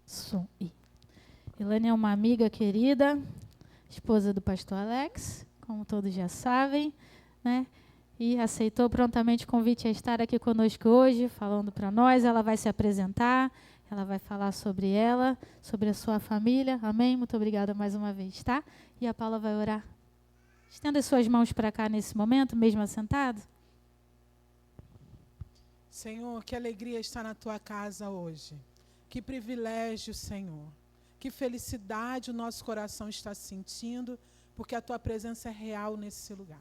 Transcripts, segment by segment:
Sui. Elaine é uma amiga querida, esposa do pastor Alex, como todos já sabem, né? E aceitou prontamente o convite a estar aqui conosco hoje, falando para nós. Ela vai se apresentar, ela vai falar sobre ela, sobre a sua família. Amém? Muito obrigada mais uma vez, tá? E a Paula vai orar. Estenda suas mãos para cá nesse momento, mesmo assentado. Senhor, que alegria estar na tua casa hoje. Que privilégio, Senhor. Que felicidade o nosso coração está sentindo, porque a tua presença é real nesse lugar.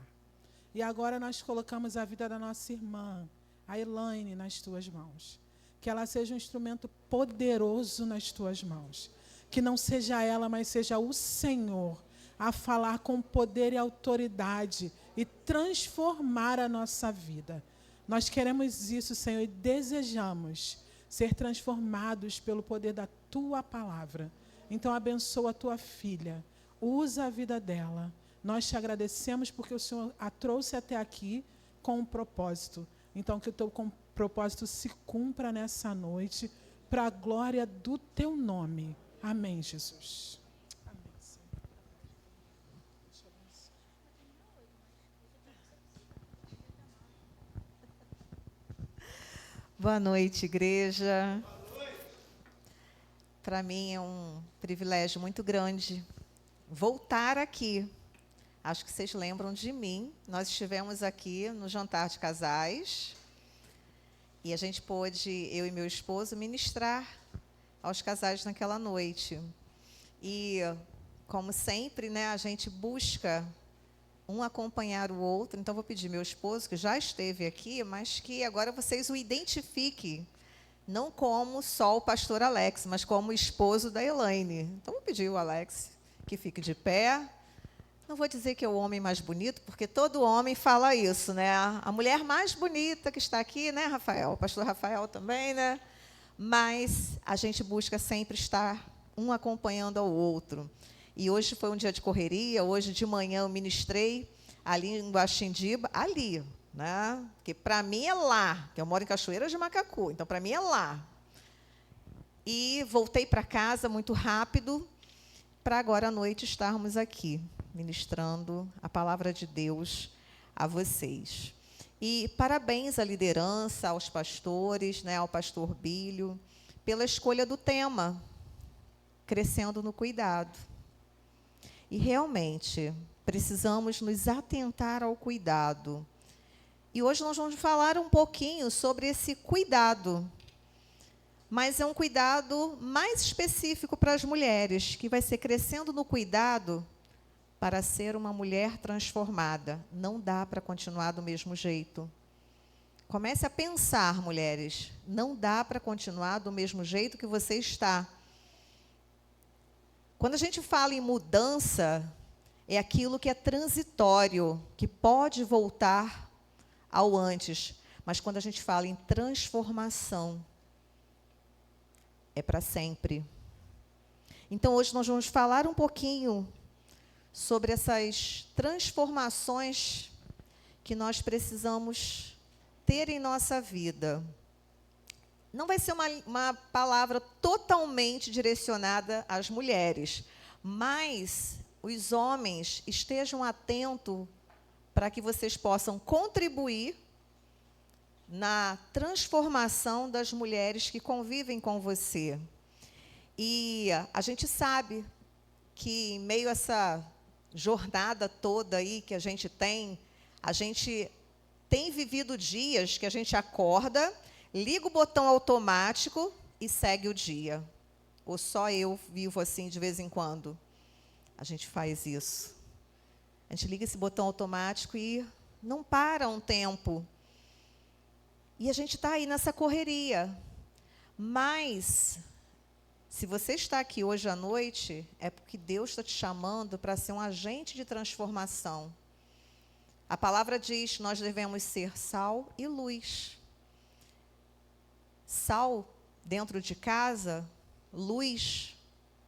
E agora nós colocamos a vida da nossa irmã, a Elaine, nas tuas mãos. Que ela seja um instrumento poderoso nas tuas mãos. Que não seja ela, mas seja o Senhor a falar com poder e autoridade e transformar a nossa vida. Nós queremos isso, Senhor, e desejamos ser transformados pelo poder da tua palavra. Então, abençoa a tua filha, usa a vida dela. Nós te agradecemos porque o Senhor a trouxe até aqui com um propósito. Então, que o teu propósito se cumpra nessa noite, para a glória do teu nome. Amém, Jesus. Amém, Senhor. Boa noite, igreja. Para mim é um privilégio muito grande voltar aqui. Acho que vocês lembram de mim. Nós estivemos aqui no jantar de casais e a gente pôde, eu e meu esposo, ministrar aos casais naquela noite. E, como sempre, né, a gente busca um acompanhar o outro. Então, vou pedir meu esposo, que já esteve aqui, mas que agora vocês o identifiquem. Não como só o pastor Alex, mas como o esposo da Elaine. Então, vou pedir o Alex que fique de pé. Não vou dizer que é o homem mais bonito, porque todo homem fala isso, né? A mulher mais bonita que está aqui, né, Rafael? O pastor Rafael também, né? Mas a gente busca sempre estar um acompanhando ao outro. E hoje foi um dia de correria. Hoje de manhã eu ministrei ali em Guaxindiba, ali, né? Porque para mim é lá, que eu moro em Cachoeira de Macacu, então para mim é lá. E voltei para casa muito rápido, para agora à noite estarmos aqui, ministrando a palavra de Deus a vocês. E parabéns à liderança, aos pastores, né, ao pastor Bílio, pela escolha do tema, crescendo no cuidado. E realmente precisamos nos atentar ao cuidado. E hoje nós vamos falar um pouquinho sobre esse cuidado, mas é um cuidado mais específico para as mulheres, que vai ser crescendo no cuidado para ser uma mulher transformada. Não dá para continuar do mesmo jeito. Comece a pensar, mulheres, não dá para continuar do mesmo jeito que você está. Quando a gente fala em mudança, é aquilo que é transitório, que pode voltar ao antes. Mas quando a gente fala em transformação, é para sempre. Então, hoje nós vamos falar um pouquinho sobre essas transformações que nós precisamos ter em nossa vida. Não vai ser uma palavra totalmente direcionada às mulheres, mas os homens estejam atentos para que vocês possam contribuir na transformação das mulheres que convivem com você. E a gente sabe que, em meio a essa jornada toda aí que a gente tem vivido dias que a gente acorda, liga o botão automático e segue o dia. Ou só eu vivo assim de vez em quando? A gente faz isso. A gente liga esse botão automático e não para um tempo. E a gente está aí nessa correria. Mas, se você está aqui hoje à noite, é porque Deus está te chamando para ser um agente de transformação. A palavra diz que nós devemos ser sal e luz. Sal dentro de casa, luz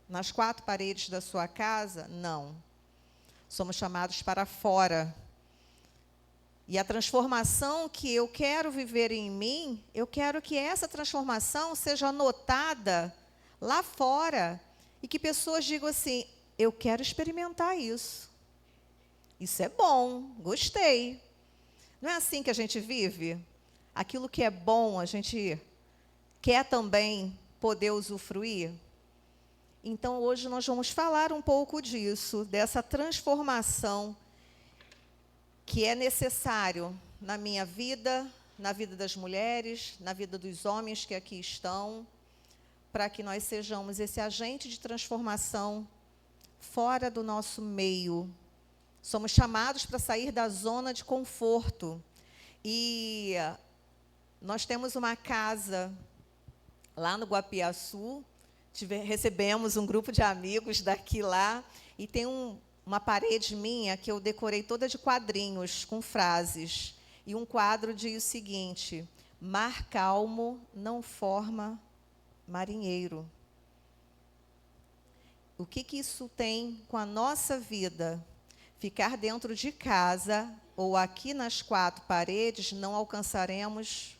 nas quatro paredes da sua casa, não. Somos chamados para fora. E a transformação que eu quero viver em mim, eu quero que essa transformação seja notada lá fora e que pessoas digam assim: eu quero experimentar isso. Isso é bom, gostei. Não é assim que a gente vive? Aquilo que é bom, a gente quer também poder usufruir? Então, hoje nós vamos falar um pouco disso, dessa transformação que é necessário na minha vida, na vida das mulheres, na vida dos homens que aqui estão, para que nós sejamos esse agente de transformação fora do nosso meio. Somos chamados para sair da zona de conforto. E nós temos uma casa lá no Guapiaçu, recebemos um grupo de amigos daqui lá, e tem uma parede minha que eu decorei toda de quadrinhos, com frases. E um quadro diz o seguinte: mar calmo não forma marinheiro. O que isso tem com a nossa vida? Ficar dentro de casa ou aqui nas quatro paredes, não alcançaremos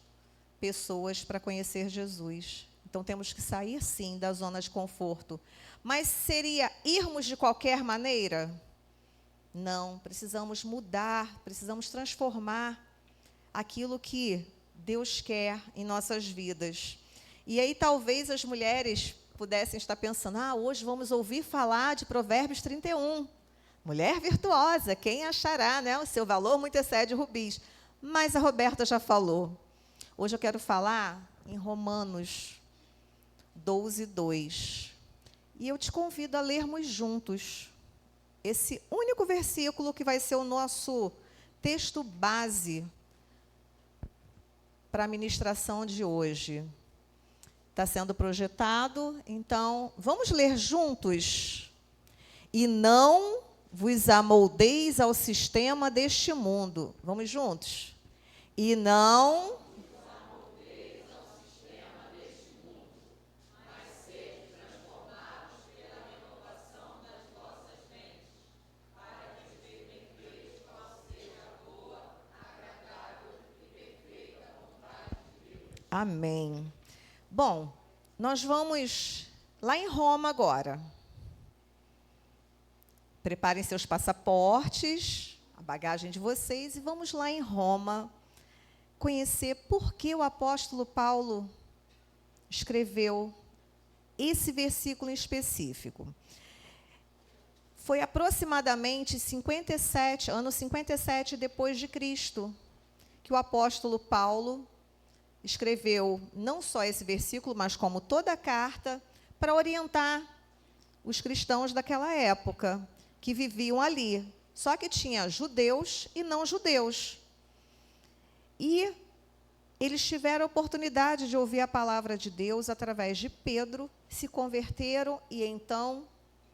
pessoas para conhecer Jesus. Então, temos que sair, sim, da zona de conforto. Mas seria irmos de qualquer maneira? Não, precisamos mudar, precisamos transformar aquilo que Deus quer em nossas vidas. E aí, talvez as mulheres pudessem estar pensando: hoje vamos ouvir falar de Provérbios 31. Mulher virtuosa, quem achará, né? O seu valor muito excede rubis. Mas a Roberta já falou. Hoje eu quero falar em Romanos 12:2. E eu te convido a lermos juntos esse único versículo que vai ser o nosso texto base para a ministração de hoje. Está sendo projetado, então vamos ler juntos. E não vos amoldeis ao sistema deste mundo. Vamos juntos? E não vos amoldeis ao sistema deste mundo, mas sede transformados pela renovação das vossas mentes, para que experimenteis qual seja a boa, agradável e perfeita vontade de Deus. Amém. Bom, nós vamos lá em Roma agora. Preparem seus passaportes, a bagagem de vocês, e vamos lá em Roma conhecer por que o apóstolo Paulo escreveu esse versículo em específico. Foi aproximadamente ano 57 depois de Cristo, que o apóstolo Paulo escreveu não só esse versículo, mas como toda a carta, para orientar os cristãos daquela época, que viviam ali. Só que tinha judeus e não judeus. E eles tiveram a oportunidade de ouvir a palavra de Deus através de Pedro, se converteram e então,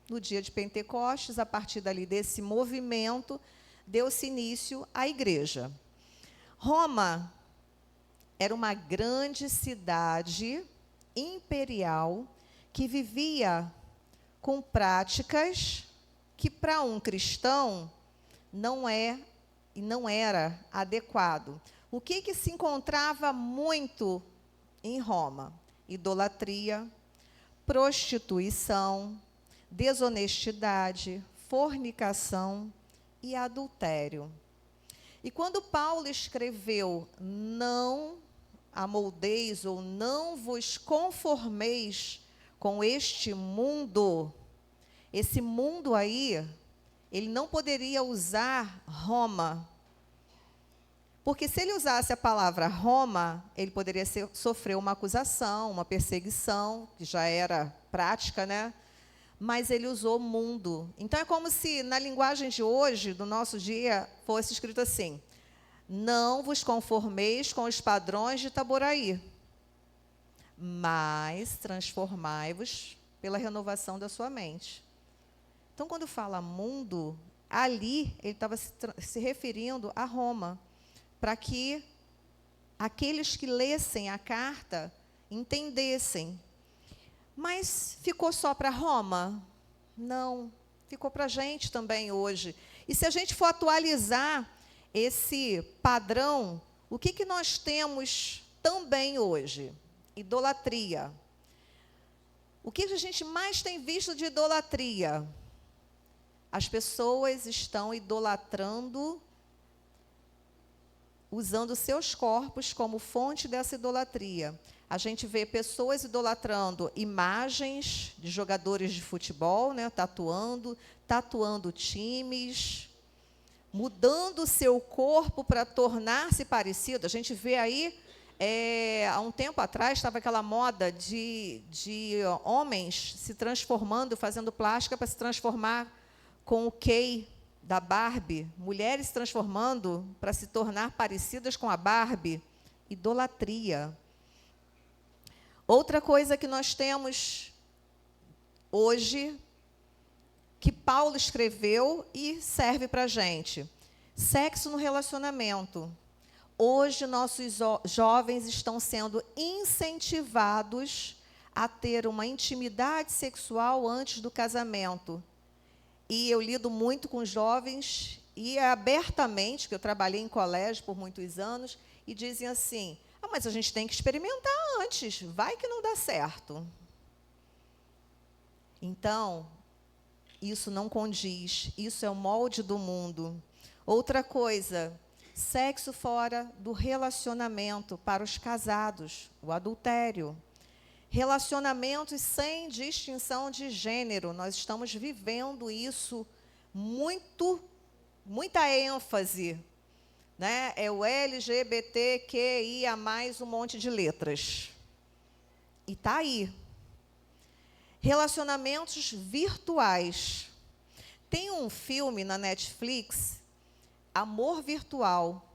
no dia de Pentecostes, a partir dali desse movimento, deu-se início à igreja. Roma era uma grande cidade imperial que vivia com práticas que para um cristão não era adequado. O que se encontrava muito em Roma? Idolatria, prostituição, desonestidade, fornicação e adultério. E quando Paulo escreveu: não amoldeis ou não vos conformeis com este mundo, esse mundo aí, ele não poderia usar Roma. Porque se ele usasse a palavra Roma, ele poderia sofrer uma acusação, uma perseguição, que já era prática, né? Mas ele usou mundo. Então, é como se, na linguagem de hoje, do nosso dia, fosse escrito assim: não vos conformeis com os padrões de Itaboraí, mas transformai-vos pela renovação da sua mente. Então, quando fala mundo, ali ele estava se referindo a Roma, para que aqueles que lessem a carta entendessem. Mas ficou só para Roma? Não, ficou para a gente também hoje. E se a gente for atualizar esse padrão, o que nós temos também hoje? Idolatria. O que a gente mais tem visto de idolatria? As pessoas estão idolatrando, usando seus corpos como fonte dessa idolatria. A gente vê pessoas idolatrando imagens de jogadores de futebol, né, tatuando times, mudando o seu corpo para tornar-se parecido. A gente vê aí, há um tempo atrás, estava aquela moda de homens se transformando, fazendo plástica para se transformar com o Ken da Barbie. Mulheres se transformando para se tornar parecidas com a Barbie. Idolatria. Outra coisa que nós temos hoje, que Paulo escreveu e serve para a gente. Sexo no relacionamento. Hoje, nossos jovens estão sendo incentivados a ter uma intimidade sexual antes do casamento. E eu lido muito com jovens, e abertamente, que eu trabalhei em colégio por muitos anos, e dizem assim, mas a gente tem que experimentar antes, vai que não dá certo. Então, isso não condiz, isso é o molde do mundo. Outra coisa, sexo fora do relacionamento para os casados, o adultério. Relacionamentos sem distinção de gênero, nós estamos vivendo isso muita ênfase, né? É o LGBTQIA+, um monte de letras. E está aí. Relacionamentos virtuais. Tem um filme na Netflix, Amor Virtual,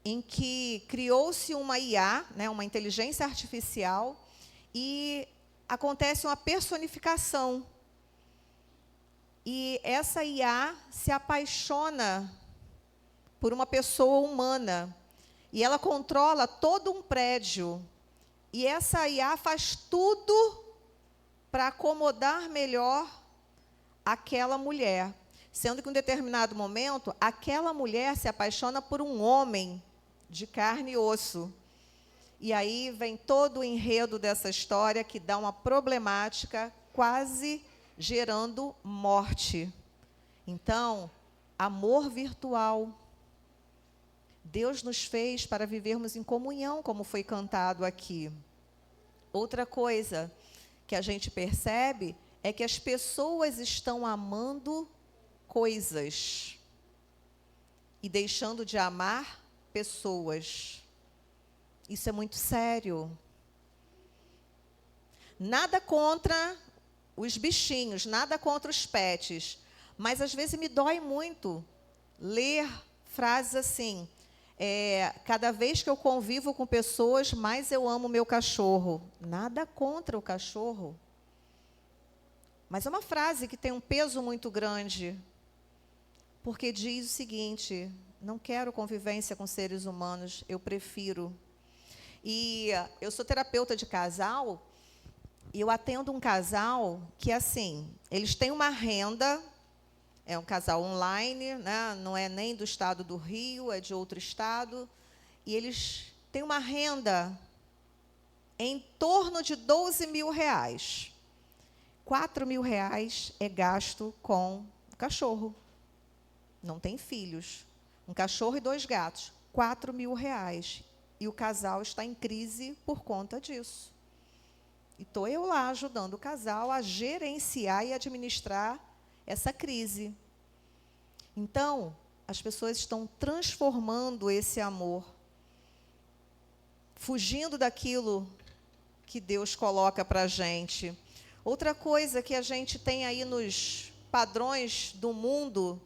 em que criou-se uma IA, né, uma inteligência artificial, e acontece uma personificação. E essa IA se apaixona por uma pessoa humana. E ela controla todo um prédio. E essa IA faz tudo para acomodar melhor aquela mulher. Sendo que, em um determinado momento, aquela mulher se apaixona por um homem de carne e osso. E aí vem todo o enredo dessa história, que dá uma problemática, quase gerando morte. Então, amor virtual. Deus nos fez para vivermos em comunhão, como foi cantado aqui. Outra coisa que a gente percebe é que as pessoas estão amando coisas e deixando de amar pessoas. Isso é muito sério. Nada contra os bichinhos, nada contra os pets, mas às vezes me dói muito ler frases assim, cada vez que eu convivo com pessoas, mais eu amo meu cachorro. Nada contra o cachorro, mas é uma frase que tem um peso muito grande, porque diz o seguinte: não quero convivência com seres humanos, eu prefiro. E eu sou terapeuta de casal, e eu atendo um casal que, assim, eles têm uma renda, é um casal online, né, não é nem do estado do Rio, é de outro estado, e eles têm uma renda em torno de R$12 mil. R$4.000 é gasto com cachorro. Não tem filhos. Um cachorro e 2 gatos. R$4.000. E o casal está em crise por conta disso. E estou eu lá ajudando o casal a gerenciar e administrar essa crise. Então, as pessoas estão transformando esse amor, fugindo daquilo que Deus coloca para a gente. Outra coisa que a gente tem aí nos padrões do mundo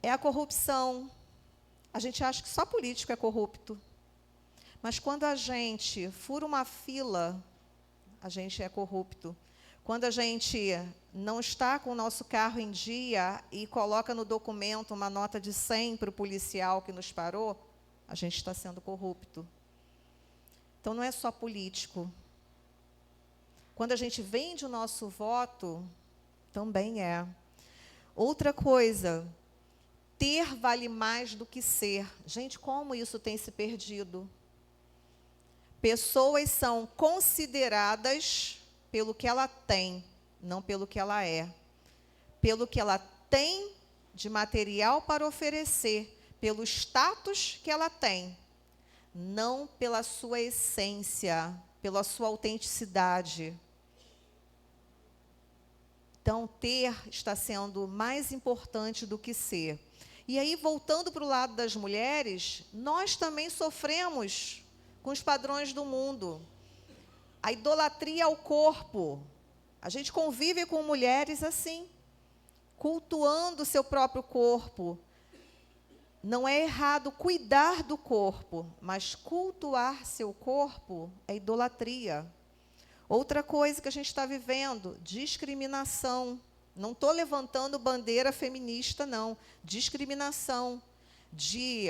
é a corrupção. A gente acha que só político é corrupto. Mas quando a gente fura uma fila, a gente é corrupto. Quando a gente não está com o nosso carro em dia e coloca no documento uma nota de 100 para o policial que nos parou, a gente está sendo corrupto. Então, não é só político. Quando a gente vende o nosso voto, também é. Outra coisa, ter vale mais do que ser. Gente, como isso tem se perdido? Pessoas são consideradas pelo que ela tem, não pelo que ela é. Pelo que ela tem de material para oferecer, pelo status que ela tem, não pela sua essência, pela sua autenticidade. Então, ter está sendo mais importante do que ser. E aí, voltando para o lado das mulheres, nós também sofremos com os padrões do mundo. A idolatria ao corpo. A gente convive com mulheres assim, cultuando o seu próprio corpo. Não é errado cuidar do corpo, mas cultuar seu corpo é idolatria. Outra coisa que a gente está vivendo, discriminação. Não estou levantando bandeira feminista, não. Discriminação de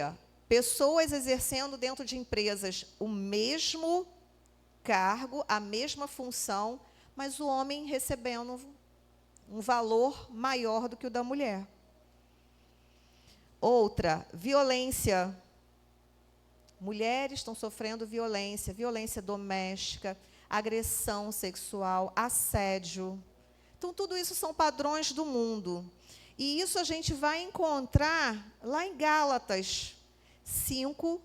pessoas exercendo dentro de empresas o mesmo cargo, a mesma função, mas o homem recebendo um valor maior do que o da mulher. Outra, violência. Mulheres estão sofrendo violência, violência doméstica, agressão sexual, assédio. Então, tudo isso são padrões do mundo. E isso a gente vai encontrar lá em Gálatas 5,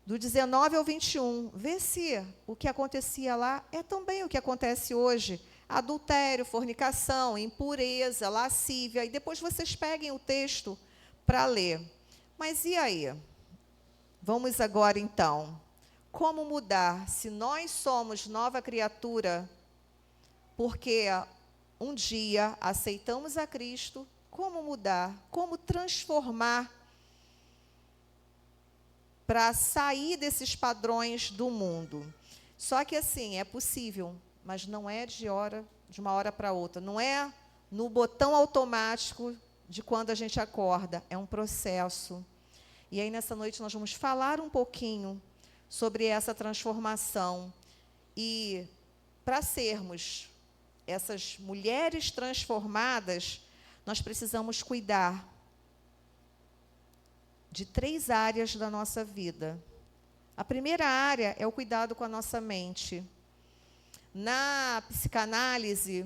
do 19 ao 21. Vê se o que acontecia lá é também o que acontece hoje. Adultério, fornicação, impureza, lascívia. E depois vocês peguem o texto para ler. Mas e aí? Vamos agora, então. Como mudar se nós somos nova criatura? Porque um dia aceitamos a Cristo. Como mudar? Como transformar para sair desses padrões do mundo? Só que assim, é possível, mas não é de uma hora para outra. Não é no botão automático de quando a gente acorda. É um processo. E aí, nessa noite, nós vamos falar um pouquinho sobre essa transformação. E, para sermos essas mulheres transformadas, nós precisamos cuidar de 3 áreas da nossa vida. A primeira área é o cuidado com a nossa mente. Na psicanálise,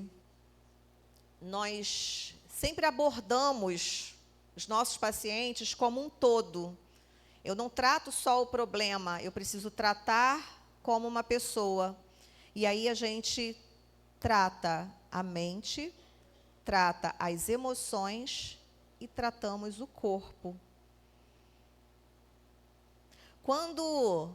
nós sempre abordamos os nossos pacientes como um todo. Eu não trato só o problema, eu preciso tratar como uma pessoa. E aí a gente trata a mente, trata as emoções e tratamos o corpo. Quando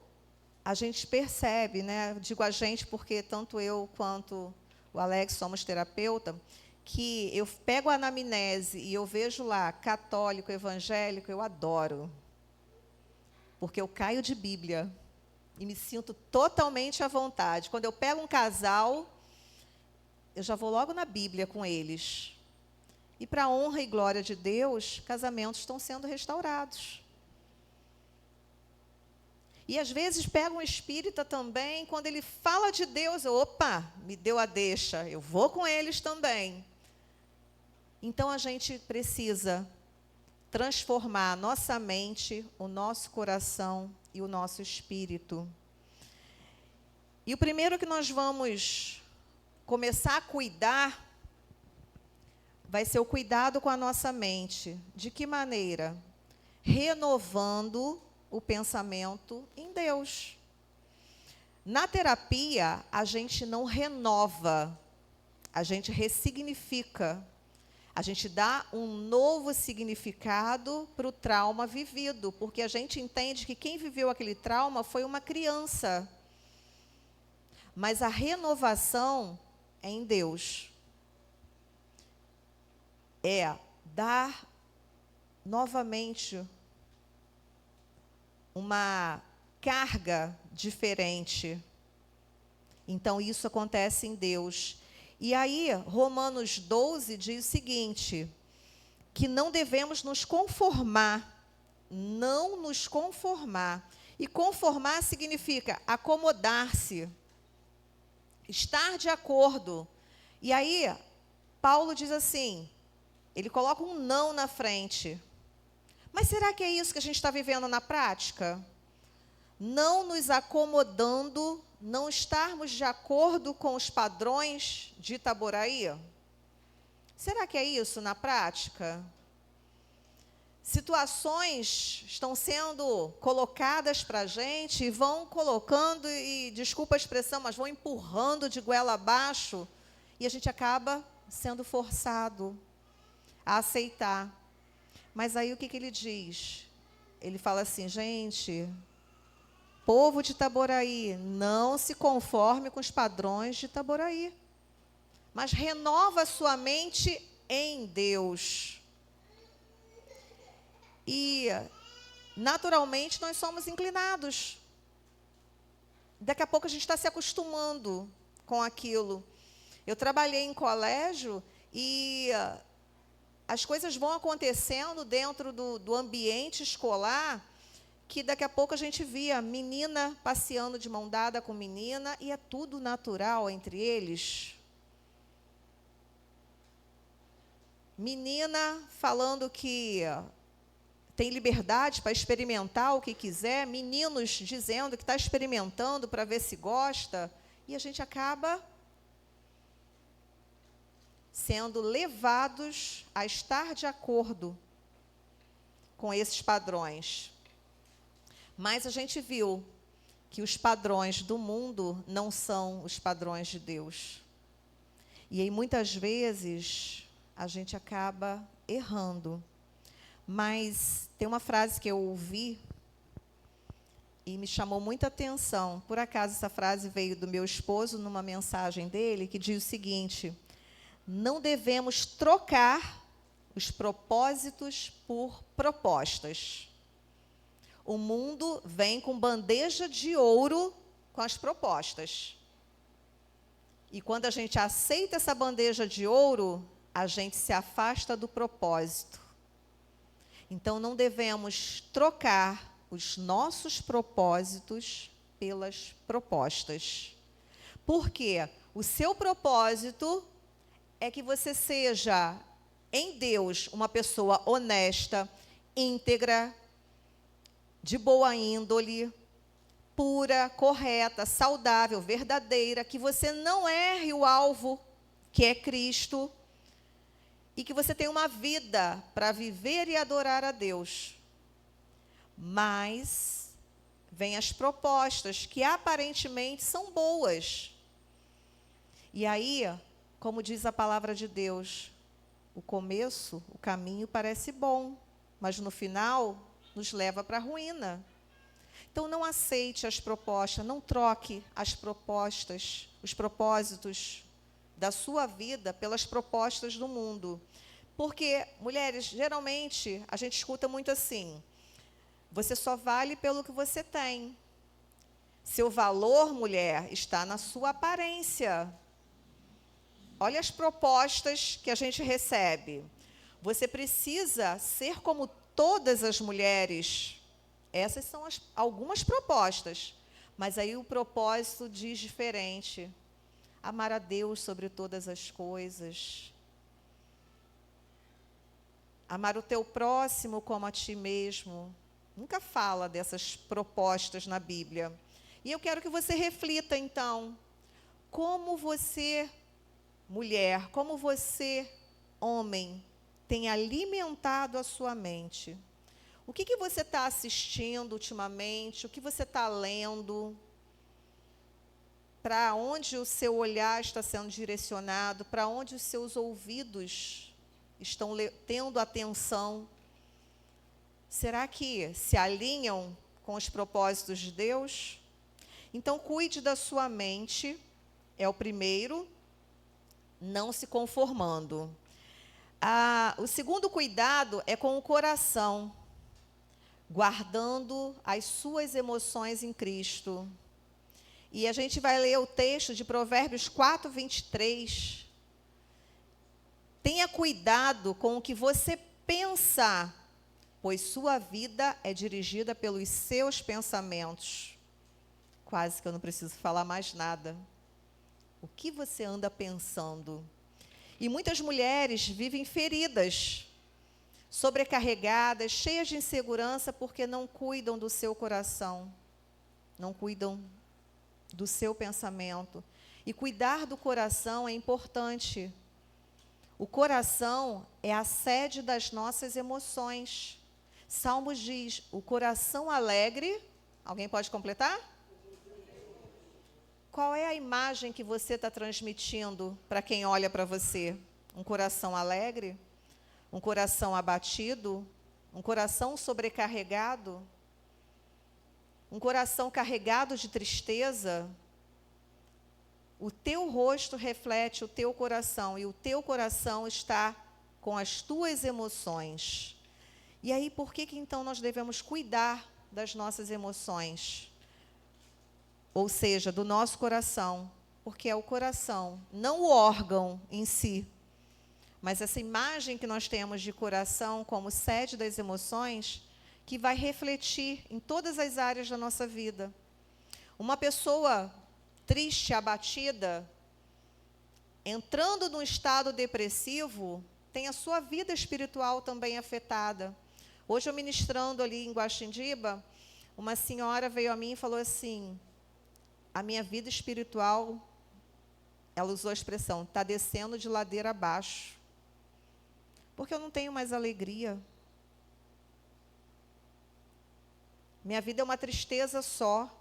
a gente percebe, né, digo a gente porque tanto eu quanto o Alex somos terapeuta, que eu pego a anamnese e eu vejo lá católico, evangélico, eu adoro. Porque eu caio de Bíblia e me sinto totalmente à vontade. Quando eu pego um casal, eu já vou logo na Bíblia com eles. E para a honra e glória de Deus, casamentos estão sendo restaurados. E às vezes pega um espírita também, quando ele fala de Deus, opa, me deu a deixa, eu vou com eles também. Então, a gente precisa transformar a nossa mente, o nosso coração e o nosso espírito. E o primeiro que nós vamos começar a cuidar vai ser o cuidado com a nossa mente. De que maneira? Renovando o pensamento em Deus. Na terapia, a gente não renova, a gente ressignifica. A gente dá um novo significado para o trauma vivido, porque a gente entende que quem viveu aquele trauma foi uma criança. Mas a renovação é em Deus. É dar novamente uma carga diferente. Então, isso acontece em Deus. E aí, Romanos 12 diz o seguinte, que não devemos nos conformar, não nos conformar. E conformar significa acomodar-se, estar de acordo. E aí, Paulo diz assim, ele coloca um não na frente. Mas será que é isso que a gente está vivendo na prática? não nos acomodando, não estarmos de acordo com os padrões de Itaboraí? Será que é isso na prática? Situações estão sendo colocadas para a gente e vão colocando, e desculpa a expressão, mas vão empurrando de goela abaixo, e a gente acaba sendo forçado a aceitar. Mas aí o que ele diz? Ele fala assim, gente, povo de Itaboraí, não se conforme com os padrões de Itaboraí, mas renova a sua mente em Deus. E, naturalmente, nós somos inclinados. Daqui a pouco a gente está se acostumando com aquilo. Eu trabalhei em colégio e as coisas vão acontecendo dentro do ambiente escolar, que daqui a pouco a gente via menina passeando de mão dada com menina, e é tudo natural entre eles. Menina falando que tem liberdade para experimentar o que quiser, meninos dizendo que está experimentando para ver se gosta, e a gente acaba sendo levados a estar de acordo com esses padrões. Mas a gente viu que os padrões do mundo não são os padrões de Deus. E aí, muitas vezes, a gente acaba errando. Mas tem uma frase que eu ouvi e me chamou muita atenção. Por acaso, essa frase veio do meu esposo numa mensagem dele, que diz o seguinte: não devemos trocar os propósitos por propostas. O mundo vem com bandeja de ouro com as propostas. E quando a gente aceita essa bandeja de ouro, a gente se afasta do propósito. Então, não devemos trocar os nossos propósitos pelas propostas. Porque o seu propósito é que você seja, em Deus, uma pessoa honesta, íntegra, de boa índole, pura, correta, saudável, verdadeira, que você não erre o alvo, que é Cristo, e que você tenha uma vida para viver e adorar a Deus. Mas vêm as propostas, que aparentemente são boas. E aí, como diz a palavra de Deus, o começo, o caminho parece bom, mas no final nos leva para a ruína. Então, não aceite as propostas, não troque as propostas, os propósitos da sua vida pelas propostas do mundo. Porque, mulheres, geralmente, a gente escuta muito assim: você só vale pelo que você tem. Seu valor, mulher, está na sua aparência. Olha as propostas que a gente recebe. Você precisa ser como todas as mulheres. Essas são algumas propostas. Mas aí o propósito diz diferente. Amar a Deus sobre todas as coisas. Amar o teu próximo como a ti mesmo. Nunca fala dessas propostas na Bíblia. E eu quero que você reflita, então, como você, mulher, como você, homem, tem alimentado a sua mente. O que você está assistindo ultimamente? O que você está lendo? Para onde o seu olhar está sendo direcionado? Para onde os seus ouvidos estão tendo atenção? Será que se alinham com os propósitos de Deus? Então, cuide da sua mente, é o primeiro, não se conformando. O segundo cuidado é com o coração, guardando as suas emoções em Cristo. E a gente vai ler o texto de Provérbios 4, 23. Tenha cuidado com o que você pensa, pois sua vida é dirigida pelos seus pensamentos. Quase que eu não preciso falar mais nada. O que você anda pensando? E muitas mulheres vivem feridas, sobrecarregadas, cheias de insegurança, porque não cuidam do seu coração. não cuidam do seu pensamento. E cuidar do coração é importante. O coração é a sede das nossas emoções. Salmos diz, o coração alegre... Alguém pode completar? Qual é a imagem que você está transmitindo para quem olha para você? Um coração alegre? Um coração abatido? Um coração sobrecarregado? Um coração carregado de tristeza? O teu rosto reflete o teu coração e o teu coração está com as tuas emoções. E aí, por que então nós devemos cuidar das nossas emoções? Ou seja, do nosso coração, porque é o coração, não o órgão em si, mas essa imagem que nós temos de coração como sede das emoções, que vai refletir em todas as áreas da nossa vida. Uma pessoa triste, abatida, entrando num estado depressivo, tem a sua vida espiritual também afetada. Hoje, eu ministrando ali em Guaxindiba, uma senhora veio a mim e falou assim, a minha vida espiritual, ela usou a expressão, está descendo de ladeira abaixo, porque eu não tenho mais alegria. Minha vida é uma tristeza só.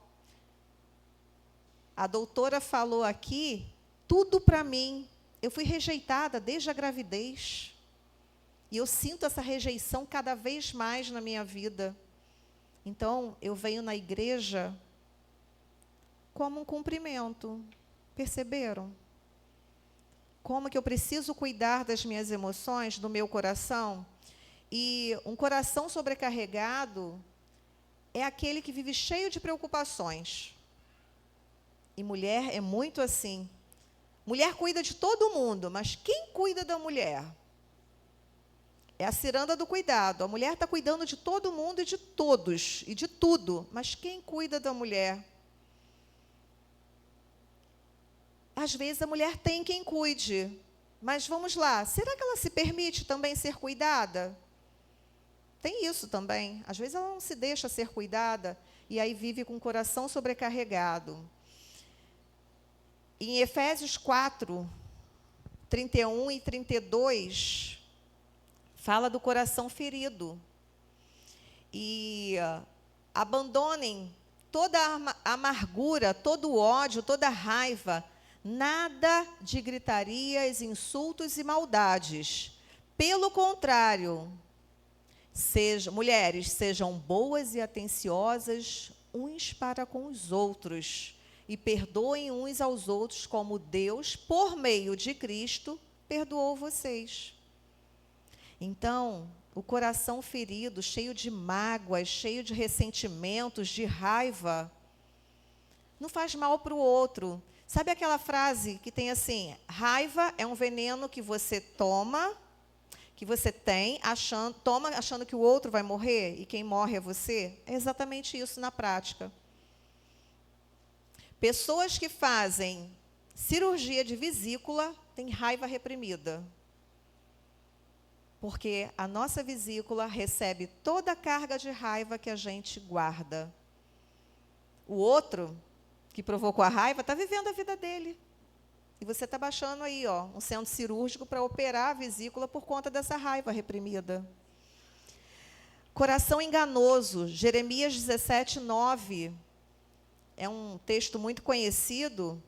A doutora falou aqui, tudo para mim. Eu fui rejeitada desde a gravidez. E eu sinto essa rejeição cada vez mais na minha vida. Então, eu venho na igreja como um cumprimento. Perceberam? Como que eu preciso cuidar das minhas emoções, do meu coração? E um coração sobrecarregado é aquele que vive cheio de preocupações. E mulher é muito assim. Mulher cuida de todo mundo, mas quem cuida da mulher? É a ciranda do cuidado. A mulher está cuidando de todo mundo e de todos, e de tudo. Mas quem cuida da mulher? Às vezes a mulher tem quem cuide. Mas vamos lá, será que ela se permite também ser cuidada? Tem isso também. Às vezes ela não se deixa ser cuidada, e aí vive com o coração sobrecarregado. Em Efésios 4, 31 e 32, fala do coração ferido. E abandonem toda a amargura, todo o ódio, toda a raiva, nada de gritarias, insultos e maldades. Pelo contrário, mulheres, sejam boas e atenciosas uns para com os outros, e perdoem uns aos outros como Deus, por meio de Cristo, perdoou vocês. Então, o coração ferido, cheio de mágoas, cheio de ressentimentos, de raiva, não faz mal para o outro. Sabe aquela frase que tem assim, raiva é um veneno que você toma, que você tem, achando que o outro vai morrer, e quem morre é você? É exatamente isso na prática. Pessoas que fazem cirurgia de vesícula têm raiva reprimida. Porque a nossa vesícula recebe toda a carga de raiva que a gente guarda. O outro, que provocou a raiva, está vivendo a vida dele. E você está baixando aí, um centro cirúrgico para operar a vesícula por conta dessa raiva reprimida. Coração enganoso, Jeremias 17, 9. É um texto muito conhecido,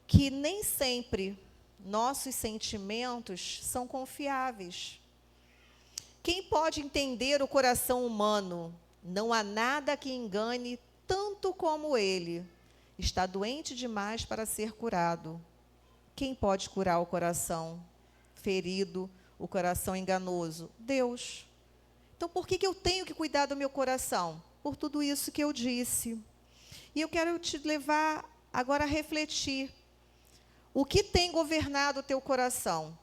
que nem sempre nossos sentimentos são confiáveis. Quem pode entender o coração humano? Não há nada que engane tanto como ele. Está doente demais para ser curado. Quem pode curar o coração ferido, o coração enganoso? Deus. Então, por que eu tenho que cuidar do meu coração? Por tudo isso que eu disse. E eu quero te levar agora a refletir. O que tem governado o teu coração?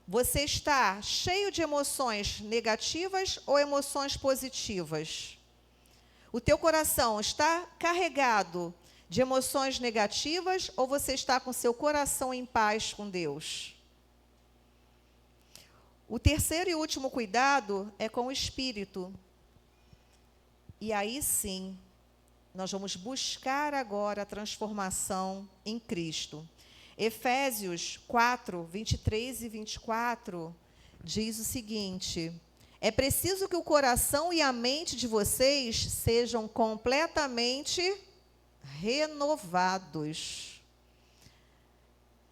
Você está cheio de emoções negativas ou emoções positivas? O teu coração está carregado de emoções negativas ou você está com seu coração em paz com Deus? O terceiro e último cuidado é com o espírito. E aí sim, nós vamos buscar agora a transformação em Cristo. Efésios 4, 23 e 24 diz o seguinte: é preciso que o coração e a mente de vocês sejam completamente renovados.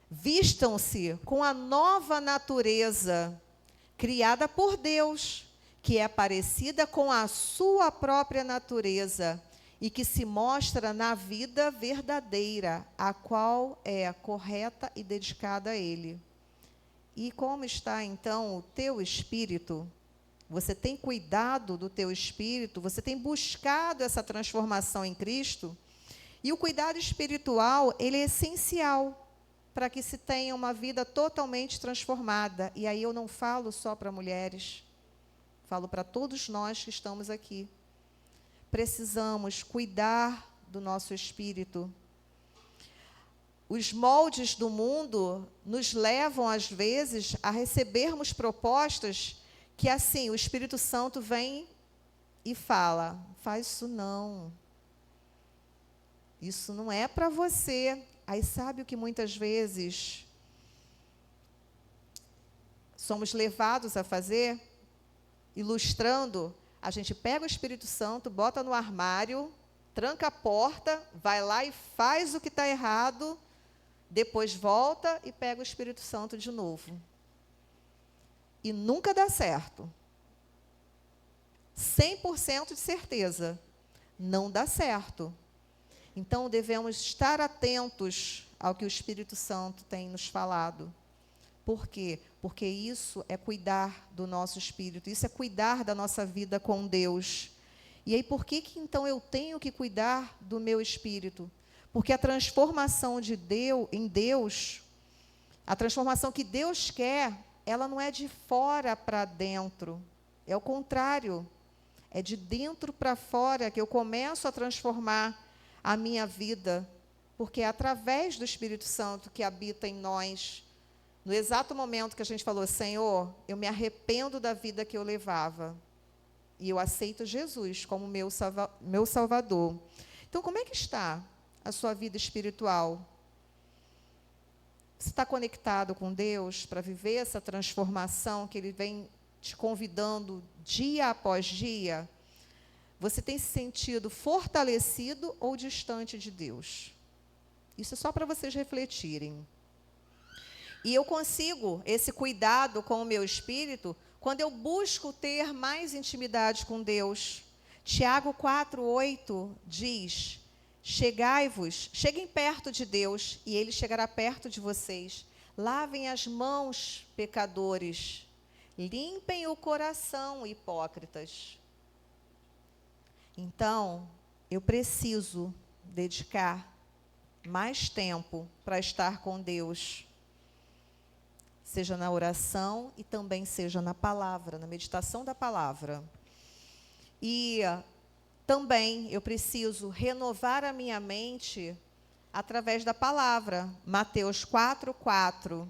Vistam-se com a nova natureza criada por Deus, que é parecida com a sua própria natureza e que se mostra na vida verdadeira, a qual é correta e dedicada a Ele. E como está, então, o teu espírito? Você tem cuidado do teu espírito? Você tem buscado essa transformação em Cristo? E o cuidado espiritual, ele é essencial para que se tenha uma vida totalmente transformada. E aí eu não falo só para mulheres, falo para todos nós que estamos aqui. Precisamos cuidar do nosso espírito. Os moldes do mundo nos levam, às vezes, a recebermos propostas que, assim, o Espírito Santo vem e fala: faz isso não. Isso não é para você. Aí sabe o que muitas vezes somos levados a fazer? Ilustrando, a gente pega o Espírito Santo, bota no armário, tranca a porta, vai lá e faz o que está errado, depois volta e pega o Espírito Santo de novo. E nunca dá certo. 100% de certeza, não dá certo. Então, devemos estar atentos ao que o Espírito Santo tem nos falado. Por quê? Porque isso é cuidar do nosso espírito, isso é cuidar da nossa vida com Deus. E aí, por que então eu tenho que cuidar do meu espírito? Porque a transformação de Deus em Deus, a transformação que Deus quer, ela não é de fora para dentro, é o contrário. É de dentro para fora que eu começo a transformar a minha vida, porque é através do Espírito Santo que habita em nós. No exato momento que a gente falou: Senhor, eu me arrependo da vida que eu levava, e eu aceito Jesus como meu Salvador. Então, como é que está a sua vida espiritual? Você está conectado com Deus para viver essa transformação que Ele vem te convidando dia após dia? Você tem se sentido fortalecido ou distante de Deus? Isso é só para vocês refletirem. E eu consigo esse cuidado com o meu espírito quando eu busco ter mais intimidade com Deus. Tiago 4:8 diz: cheguem perto de Deus, e Ele chegará perto de vocês. Lavem as mãos, pecadores. Limpem o coração, hipócritas. Então, eu preciso dedicar mais tempo para estar com Deus, seja na oração e também seja na palavra, na meditação da palavra. E também eu preciso renovar a minha mente através da palavra. Mateus 4:4.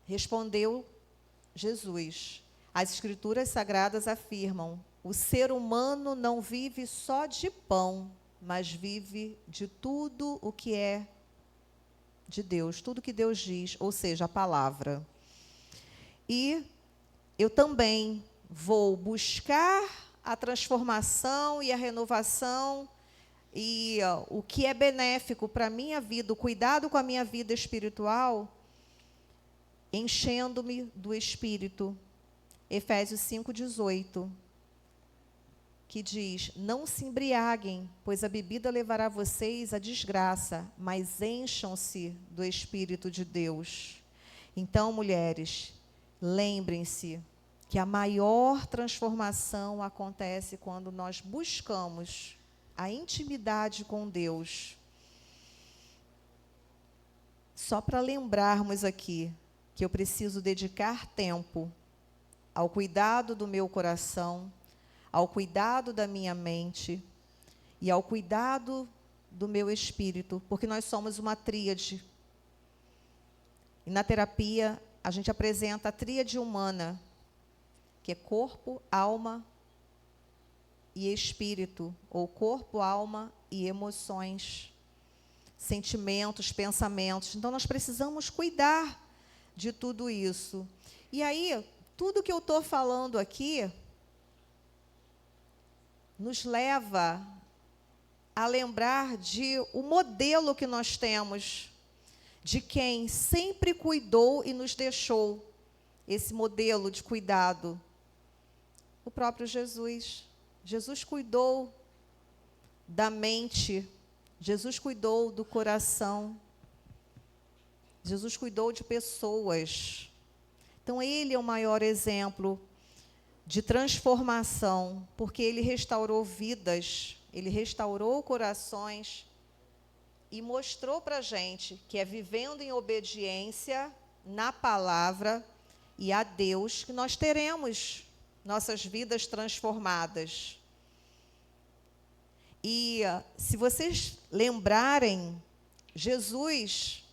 Respondeu Jesus: as Escrituras Sagradas afirmam: o ser humano não vive só de pão, mas vive de tudo o que é de Deus, tudo que Deus diz, ou seja, a palavra. E eu também vou buscar a transformação e a renovação e o que é benéfico para a minha vida, o cuidado com a minha vida espiritual, enchendo-me do Espírito. Efésios 5:18, que diz: não se embriaguem, pois a bebida levará vocês à desgraça, mas encham-se do Espírito de Deus. Então, mulheres, lembrem-se que a maior transformação acontece quando nós buscamos a intimidade com Deus. Só para lembrarmos aqui que eu preciso dedicar tempo ao cuidado do meu coração, ao cuidado da minha mente e ao cuidado do meu espírito, porque nós somos uma tríade. E na terapia, a gente apresenta a tríade humana, que é corpo, alma e espírito, ou corpo, alma e emoções, sentimentos, pensamentos. Então, nós precisamos cuidar de tudo isso. E aí, tudo que eu estou falando aqui nos leva a lembrar de o modelo que nós temos, de quem sempre cuidou e nos deixou esse modelo de cuidado. O próprio Jesus. Jesus cuidou da mente, Jesus cuidou do coração, Jesus cuidou de pessoas. Então, ele é o maior exemplo de transformação, porque ele restaurou vidas, ele restaurou corações e mostrou para a gente que é vivendo em obediência na palavra e a Deus que nós teremos nossas vidas transformadas. E se vocês lembrarem, Jesus,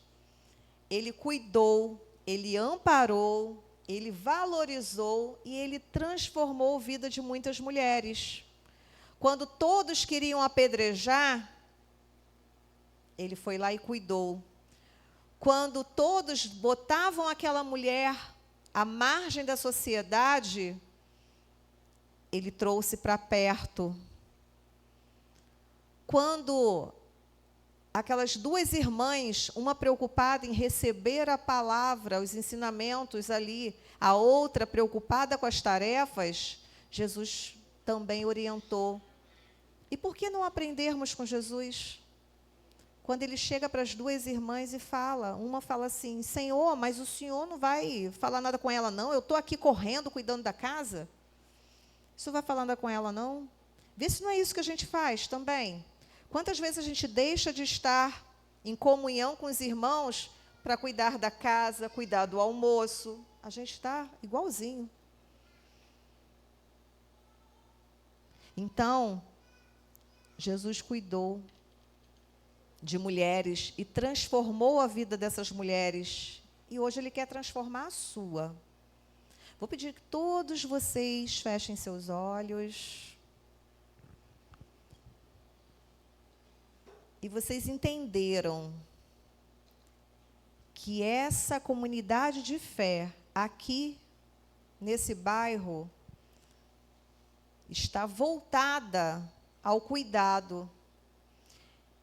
ele cuidou, ele amparou, ele valorizou e ele transformou a vida de muitas mulheres. Quando todos queriam apedrejar, ele foi lá e cuidou. Quando todos botavam aquela mulher à margem da sociedade, ele trouxe para perto. Quando aquelas duas irmãs, uma preocupada em receber a palavra, os ensinamentos ali, a outra preocupada com as tarefas, Jesus também orientou. E por que não aprendermos com Jesus? Quando ele chega para as duas irmãs e fala, uma fala assim, Senhor, mas o Senhor não vai falar nada com ela não? Eu estou aqui correndo, cuidando da casa. O Senhor vai falar nada com ela não? Vê se não é isso que a gente faz também. Quantas vezes a gente deixa de estar em comunhão com os irmãos para cuidar da casa, cuidar do almoço? A gente está igualzinho. Então, Jesus cuidou de mulheres e transformou a vida dessas mulheres. E hoje ele quer transformar a sua. Vou pedir que todos vocês fechem seus olhos. E vocês entenderam que essa comunidade de fé aqui, nesse bairro, está voltada ao cuidado.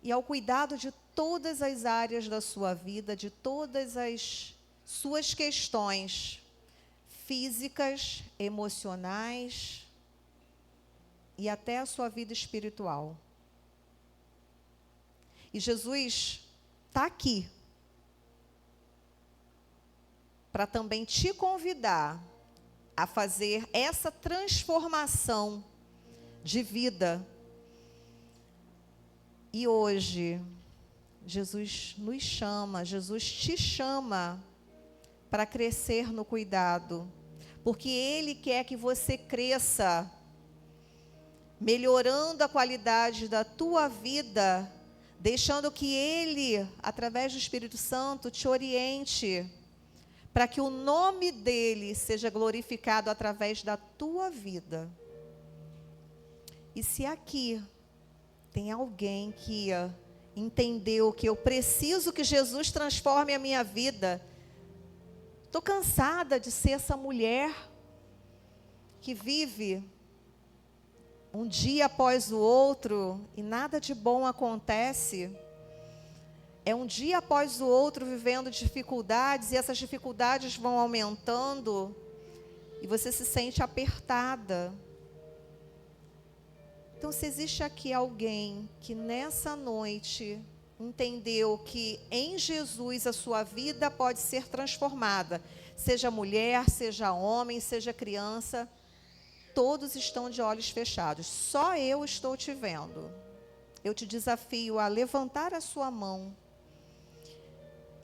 E ao cuidado de todas as áreas da sua vida, de todas as suas questões físicas, emocionais e até a sua vida espiritual. E Jesus está aqui para também te convidar a fazer essa transformação de vida. E hoje, Jesus nos chama, Jesus te chama para crescer no cuidado, porque Ele quer que você cresça, melhorando a qualidade da tua vida, deixando que Ele, através do Espírito Santo, te oriente, para que o nome dEle seja glorificado através da tua vida. E se aqui tem alguém que entendeu que eu preciso que Jesus transforme a minha vida, estou cansada de ser essa mulher que vive um dia após o outro e nada de bom acontece. É um dia após o outro vivendo dificuldades e essas dificuldades vão aumentando e você se sente apertada. Então, se existe aqui alguém que nessa noite entendeu que em Jesus a sua vida pode ser transformada, seja mulher, seja homem, seja criança, todos estão de olhos fechados. Só eu estou te vendo. Eu te desafio a levantar a sua mão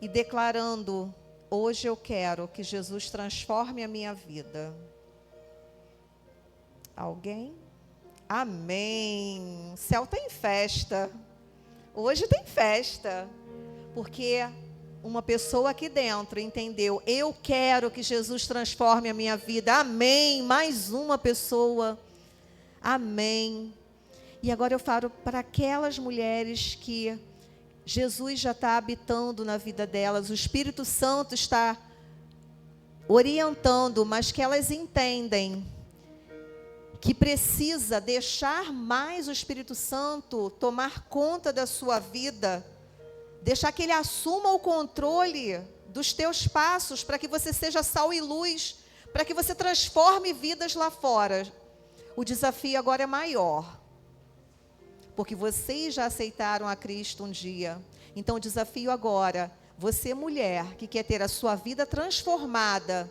e declarando, hoje eu quero que Jesus transforme a minha vida. Alguém? Amém. O céu tem festa. Hoje tem festa. Porque uma pessoa aqui dentro entendeu, eu quero que Jesus transforme a minha vida. Amém. Mais uma pessoa. Amém. E agora eu falo para aquelas mulheres que Jesus já está habitando na vida delas, o Espírito Santo está orientando, mas que elas entendem que precisa deixar mais o Espírito Santo tomar conta da sua vida, deixar que Ele assuma o controle dos teus passos, para que você seja sal e luz, para que você transforme vidas lá fora. O desafio agora é maior, porque vocês já aceitaram a Cristo um dia. Então o desafio agora, você mulher que quer ter a sua vida transformada,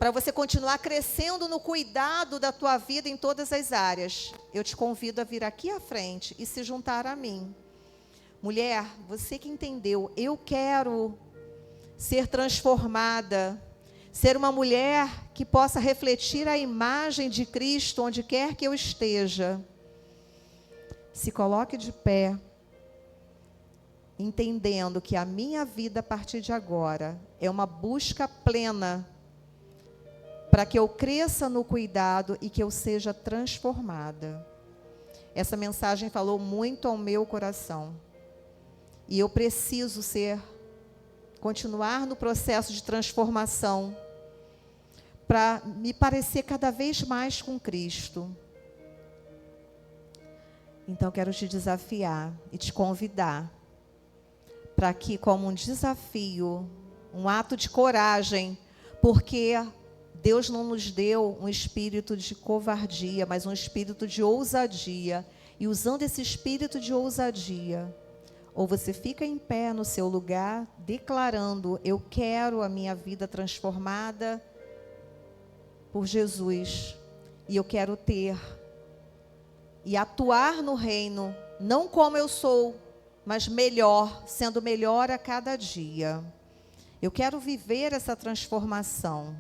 para você continuar crescendo no cuidado da tua vida em todas as áreas, eu te convido a vir aqui à frente e se juntar a mim. Mulher, você que entendeu, eu quero ser transformada, ser uma mulher que possa refletir a imagem de Cristo onde quer que eu esteja. Se coloque de pé, entendendo que a minha vida a partir de agora é uma busca plena para que eu cresça no cuidado e que eu seja transformada. Essa mensagem falou muito ao meu coração. E eu preciso continuar no processo de transformação para me parecer cada vez mais com Cristo. Então, eu quero te desafiar e te convidar para que, como um desafio, um ato de coragem, porque Deus não nos deu um espírito de covardia, mas um espírito de ousadia. E usando esse espírito de ousadia, ou você fica em pé no seu lugar, declarando, eu quero a minha vida transformada por Jesus, e eu quero ter e atuar no reino, não como eu sou, mas melhor, sendo melhor a cada dia. Eu quero viver essa transformação.